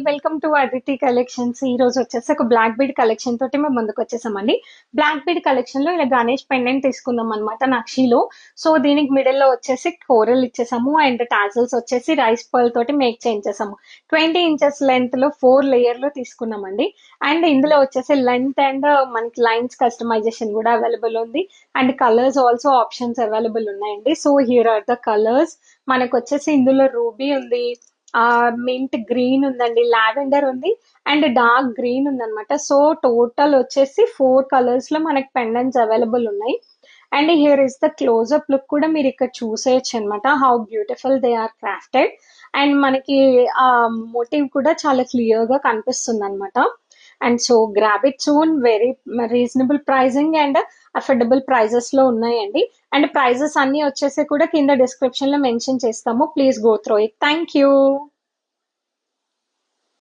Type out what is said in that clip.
Welcome to Aditi collections. ఈ రోజు వచ్చేసి ఒక బ్లాక్ బీడ్ కలెక్షన్ తోటి మేము ముందుకు వచ్చేసామండి. బ్లాక్ బీడ్ కలెక్షన్ లో ఇలా గణేష్ పెండెంట్ తీసుకుందాం అనమాట నక్షిలో. సో దీనికి మిడిల్ లో వచ్చేసి కోరల్ ఇచ్చేసాము అండ్ టాజల్స్ వచ్చేసి రైస్ పర్ల్ తోటి మేక్ చేయించేసాము. 20 ఇంచెస్ లెంత్ లో 4 లేయర్ లో తీసుకున్నామండి. అండ్ ఇందులో వచ్చేసి లెంత్ అండ్ మనకి లైన్స్ కస్టమైజేషన్ కూడా అవైలబుల్ ఉంది. And colours also options available ఉన్నాయండి. So here are the colours. మనకు వచ్చేసి ఇందులో రూబీ ఉంది, మింట్ గ్రీన్ ఉందండి, లావెండర్ ఉంది అండ్ డార్క్ గ్రీన్ ఉందన్నమాట. సో టోటల్ వచ్చేసి 4 కలర్స్ లో మనకి పెండెంట్స్ అవైలబుల్ ఉన్నాయి. And here is the close up look కూడా మీరు ఇక్కడ చూసేయచ్చు అనమాట. How beautiful they are crafted. And మనకి ఆ మోటివ్ కూడా చాలా క్లియర్ గా కనిపిస్తుంది అనమాట. And so grab it soon. Very reasonable pricing and affordable prices లో ఉన్నాయండి. అండ్ ప్రైజెస్ అన్ని వచ్చేసి కూడా కింద డిస్క్రిప్షన్ లో మెన్షన్ చేస్తాము. Please go through it. Thank you.